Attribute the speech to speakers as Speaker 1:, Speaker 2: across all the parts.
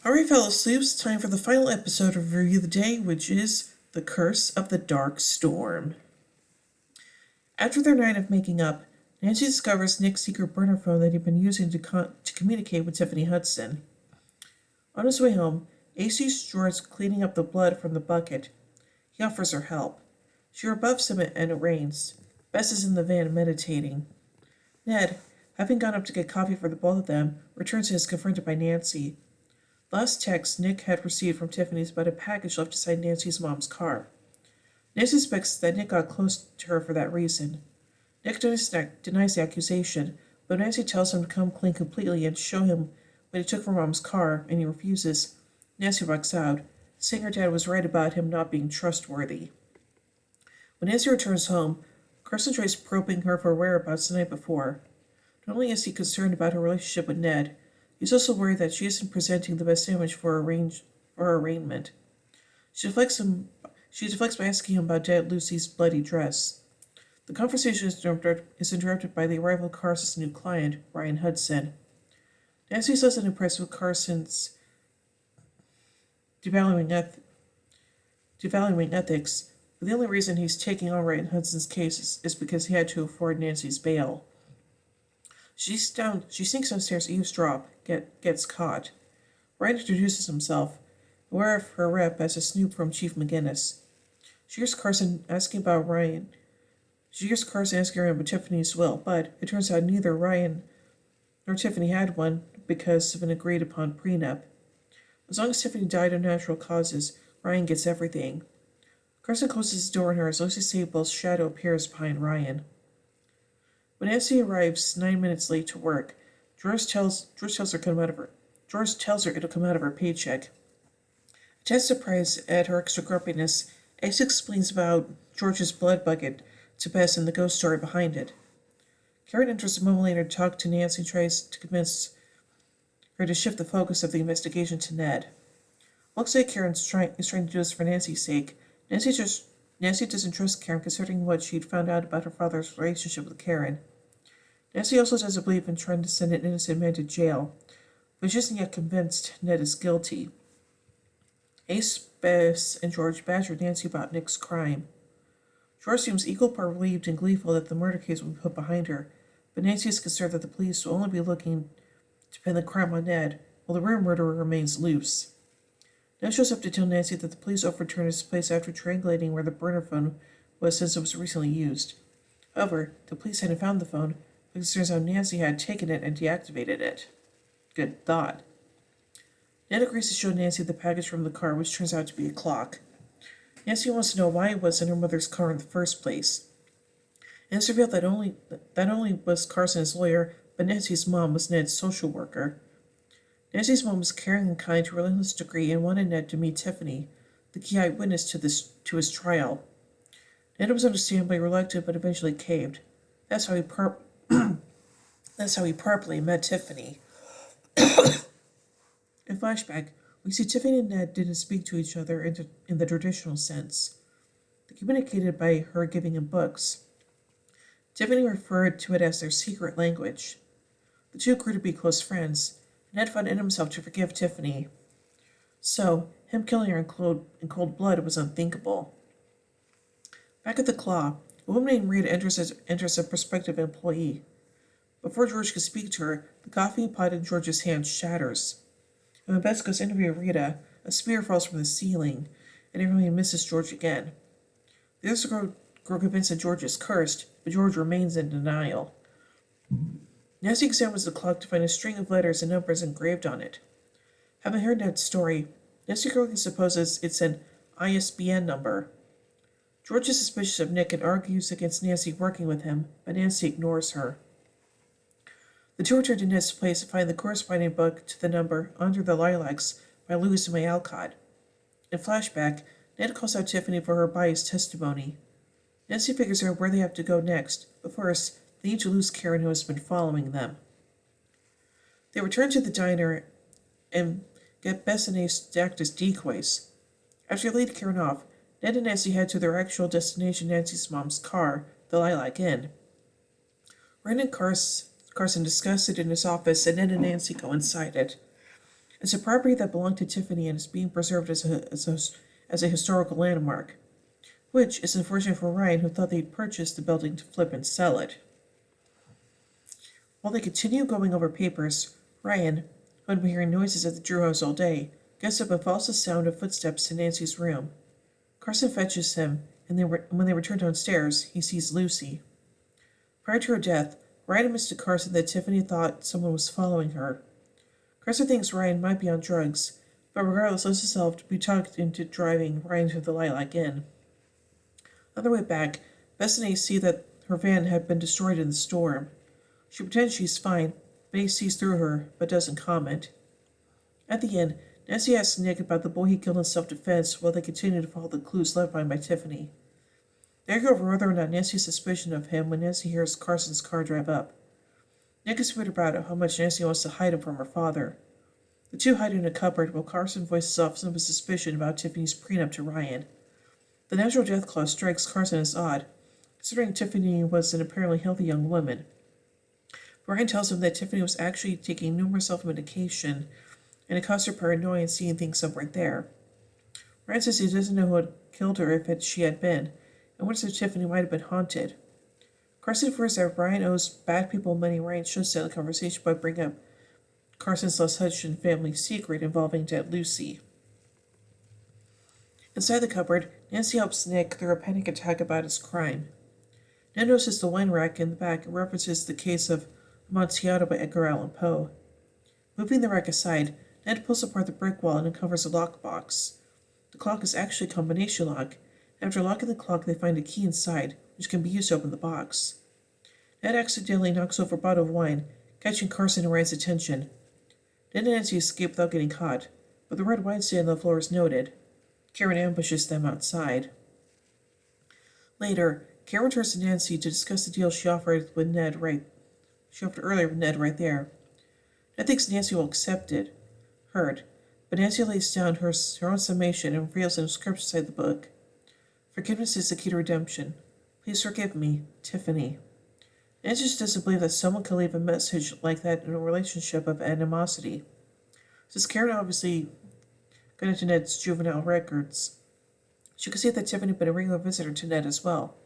Speaker 1: Alright, fellow sleuths, time for the final episode of Review of the Day, which is The Curse of the Dark Storm. After their night of making up, Nancy discovers Nick's secret burner phone that he'd been using to communicate with Tiffany Hudson. On his way home, Ace sees George cleaning up the blood from the bucket. He offers her help. She rebuffs him and arraigns. Bess is in the van meditating. Ned, having gone up to get coffee for the both of them, returns and is confronted by Nancy. Last text Nick had received from Tiffany's about a package left beside Nancy's mom's car. Nancy suspects that Nick got close to her for that reason. Nick denies the accusation, but Nancy tells him to come clean completely and show him what he took from mom's car, and he refuses. Nancy walks out, saying her dad was right about him not being trustworthy. When Nancy returns home, Carson tries probing her for whereabouts the night before. Not only is he concerned about her relationship with Ned, he's also worried that she isn't presenting the best image for her arraignment. She deflects by asking him about Aunt Lucy's bloody dress. The conversation is interrupted by the arrival of Carson's new client, Ryan Hudson. Nancy is less than impressed with Carson's devaluing ethics, but the only reason he's taking on Ryan Hudson's case is because he had to afford Nancy's bail. She sneaks downstairs to eavesdrop, gets caught. Ryan introduces himself, aware of her rep as a snoop from Chief McGinnis. She hears Carson asking about Tiffany's will, but it turns out neither Ryan nor Tiffany had one because of an agreed-upon prenup. As long as Tiffany died of natural causes, Ryan gets everything. Carson closes his door on her as Lucy Sable's shadow appears behind Ryan. When Nancy arrives 9 minutes late to work, George tells her it'll come out of her paycheck. To surprise at her extra grumpiness, Ace explains about George's blood bucket to Bess and the ghost story behind it. Karen enters a moment later to talk to Nancy and tries to convince her to shift the focus of the investigation to Ned. Looks like Karen is trying to do this for Nancy's sake. Nancy doesn't trust Karen considering what she'd found out about her father's relationship with Karen. Nancy also doesn't believe in trying to send an innocent man to jail, but she isn't yet convinced Ned is guilty. Ace, Bess, and George badger Nancy about Nick's crime. George seems equal part relieved and gleeful that the murder case will be put behind her, but Nancy is concerned that the police will only be looking to pin the crime on Ned, while the real murderer remains loose. Ned shows up to tell Nancy that the police overturned his place after triangulating where the burner phone was since it was recently used. However, the police hadn't found the phone, because it turns out Nancy had taken it and deactivated it. Good thought. Ned agrees to show Nancy the package from the car, which turns out to be a clock. Nancy wants to know why it was in her mother's car in the first place. And it's revealed that not only was Carson his lawyer, but Nancy's mom was Ned's social worker. Nancy's mom was caring and kind to a relentless degree and wanted Ned to meet Tiffany, the key eyewitness to his trial. Ned was understandably reluctant, but eventually caved. That's how he properly met Tiffany. In flashback, we see Tiffany and Ned didn't speak to each other in the traditional sense. They communicated by her giving him books. Tiffany referred to it as their secret language. The two grew to be close friends. Ned found in himself to forgive Tiffany. So, him killing her in cold blood was unthinkable. Back at the Claw, a woman named Rita enters as a prospective employee. Before George can speak to her, the coffee pot in George's hand shatters. And when Bess goes to interview Rita, a spear falls from the ceiling, and everyone misses George again. The others grow convinced that George is cursed, but George remains in denial. Nancy examines the clock to find a string of letters and numbers engraved on it. Having heard Ned's story, Nancy correctly supposes it's an ISBN number. George is suspicious of Nick and argues against Nancy working with him, but Nancy ignores her. The two return to Ned's place to find the corresponding book to the number Under the Lilacs by Louis May Alcott. In flashback, Ned calls out Tiffany for her biased testimony. Nancy figures out where they have to go next, but first, they need to lose Karen, who has been following them. They return to the diner and get Bess and Ace to act as decoys. After they lead Karen off, Ned and Nancy head to their actual destination, Nancy's mom's car, the Lilac Inn. Ryan and Carson discuss it in his office, and Ned and Nancy go inside it. It's a property that belonged to Tiffany and is being preserved as a historical landmark, which is unfortunate for Ryan, who thought they'd purchased the building to flip and sell it. While they continue going over papers, Ryan, who had been hearing noises at the Drew house all day, gets up and follows the sound of footsteps in Nancy's room. Carson fetches him, and when they return downstairs, he sees Lucy. Prior to her death, Ryan admits to Carson that Tiffany thought someone was following her. Carson thinks Ryan might be on drugs, but regardless lets himself be talked into driving Ryan to the Lilac Inn. On their way back, Bess and Ace see that her van had been destroyed in the storm. She pretends she's fine, but Ace sees through her, but doesn't comment. At the inn, Nancy asks Nick about the boy he killed in self-defense while they continue to follow the clues left behind by Tiffany. They argue over whether or not Nancy's suspicion of him when Nancy hears Carson's car drive up. Nick is worried about how much Nancy wants to hide him from her father. The two hide in a cupboard while Carson voices off some of his suspicion about Tiffany's prenup to Ryan. The natural death clause strikes Carson as odd, considering Tiffany was an apparently healthy young woman. Ryan tells him that Tiffany was actually taking numerous self-medication, and it caused her paranoia and seeing things up right there. Ryan says he doesn't know who had killed her if she had been, and wonders if Tiffany might have been haunted. Carson infers that Ryan owes bad people money. Ryan shuts down the conversation by bringing up Carson's lost Hudson family secret involving dead Lucy. Inside the cupboard, Nancy helps Nick through a panic attack about his crime. Ned notices the wine rack in the back and references the case of Amontillado by Edgar Allan Poe. Moving the rack aside, Ned pulls apart the brick wall and uncovers a lockbox. The clock is actually a combination lock, and after locking the clock they find a key inside, which can be used to open the box. Ned accidentally knocks over a bottle of wine, catching Carson and Ryan's attention. Ned and Nancy escape without getting caught, but the red wine stain on the floor is noted. Karen ambushes them outside. Later, Karen turns to Nancy to discuss the deal she offered earlier with Ned right there. Ned thinks Nancy will accept it, but Nancy lays down her own summation and reveals an inscription inside the book. Forgiveness is the key to redemption. Please forgive me, Tiffany. Nancy just doesn't believe that someone could leave a message like that in a relationship of animosity. Since Karen obviously got into Ned's juvenile records, she could see that Tiffany had been a regular visitor to Ned as well.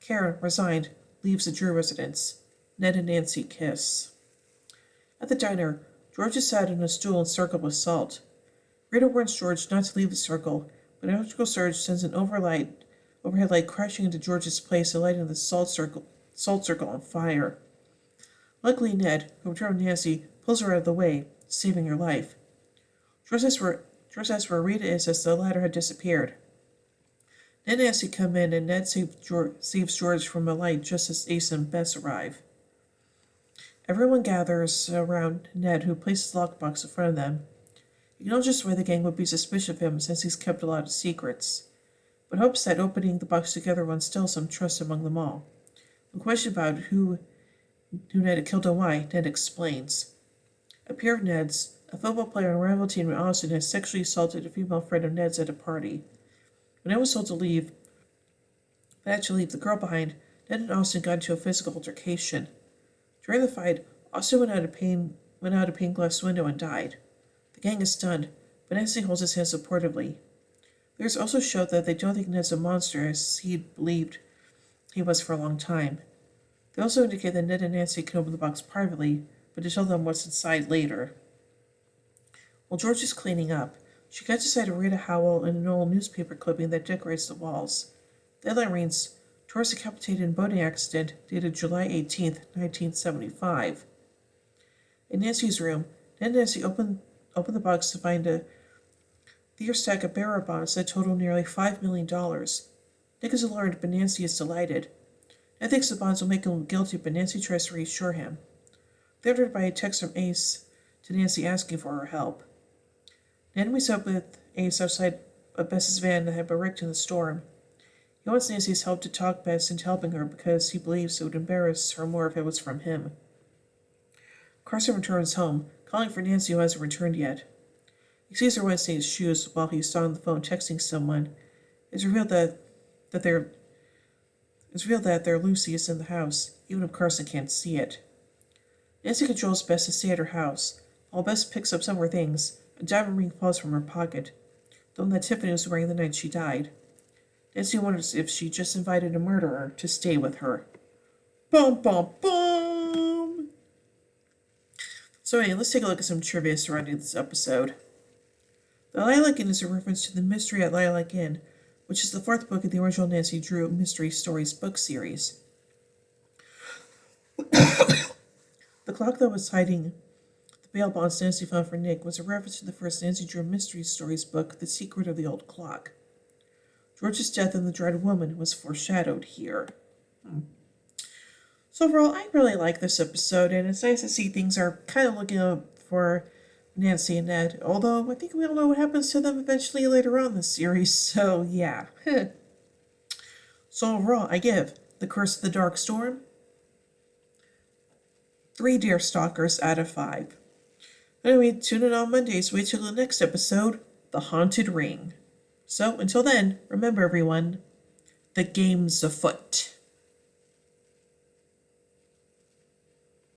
Speaker 1: Karen, resigned, leaves the Drew residence. Ned and Nancy kiss. At the diner, George is sat on a stool encircled with salt. Rita warns George not to leave the circle, but an electrical surge sends an overhead light crashing into George's place and lighting the salt circle on fire. Luckily, Ned, who returned with Nancy, pulls her out of the way, saving her life. George asks where Rita is as the latter had disappeared. Ned and Nancy come in, and Ned saves George from a light just as Ace and Bess arrive. Everyone gathers around Ned, who places the lockbox in front of them. He acknowledges why the gang would be suspicious of him since he's kept a lot of secrets, but hopes that opening the box together will instill some trust among them all. When questioned about who Ned had killed and why, Ned explains. A peer of Ned's, a football player on a rival team in Austin, has sexually assaulted a female friend of Ned's at a party. When Ned was told to leave, but had to leave the girl behind, Ned and Austin got into a physical altercation. During the fight, Austin went out a pane glass window and died. The gang is stunned, but Nancy holds his hand supportively. There's also showed that they don't think Ned's a monster as he'd believed he was for a long time. They also indicate that Ned and Nancy can open the box privately, but to tell them what's inside later. While George is cleaning up, she catches sight of Rita Howell in an old newspaper clipping that decorates the walls. The headline reads, "Torres decapitated in boating accident, dated July 18th, 1975. In Nancy's room, Ned and Nancy open the box to find a stack of bearer bonds that total nearly $5 million. Nick is alarmed, but Nancy is delighted. Ned thinks the bonds will make him guilty, but Nancy tries to reassure him. They're entered by a text from Ace to Nancy asking for her help. Ned meets up with Ace outside of Bess's van that had been wrecked in the storm. He wants Nancy's help to talk Bess into helping her because he believes it would embarrass her more if it was from him. Carson returns home, calling for Nancy, who hasn't returned yet. He sees her Wednesday in his shoes while he's on the phone texting someone. It's revealed that their Lucy is in the house, even if Carson can't see it. Nancy controls Bess to stay at her house. While Bess picks up some of her things, A diamond ring falls from her pocket, the one that Tiffany was wearing the night she died. Nancy wonders if she just invited a murderer to stay with her. Bum, bum, bum! So anyway, let's take a look at some trivia surrounding this episode. The Lilac Inn is a reference to the Mystery at Lilac Inn, which is the fourth book of the original Nancy Drew Mystery Stories book series. The clock that was hiding the bail bonds Nancy found for Nick was a reference to the first Nancy Drew Mystery Stories book, The Secret of the Old Clock. George's death and the Dread Woman was foreshadowed here. So overall, I really like this episode, and it's nice to see things are kind of looking up for Nancy and Ned, although I think we all know what happens to them eventually later on in the series, so yeah. So overall, I give The Curse of the Dark Storm 3 Deerstalkers out of 5. Anyway, tune in on Mondays. Wait till the next episode, The Haunted Ring. So, until then, remember everyone, the game's afoot.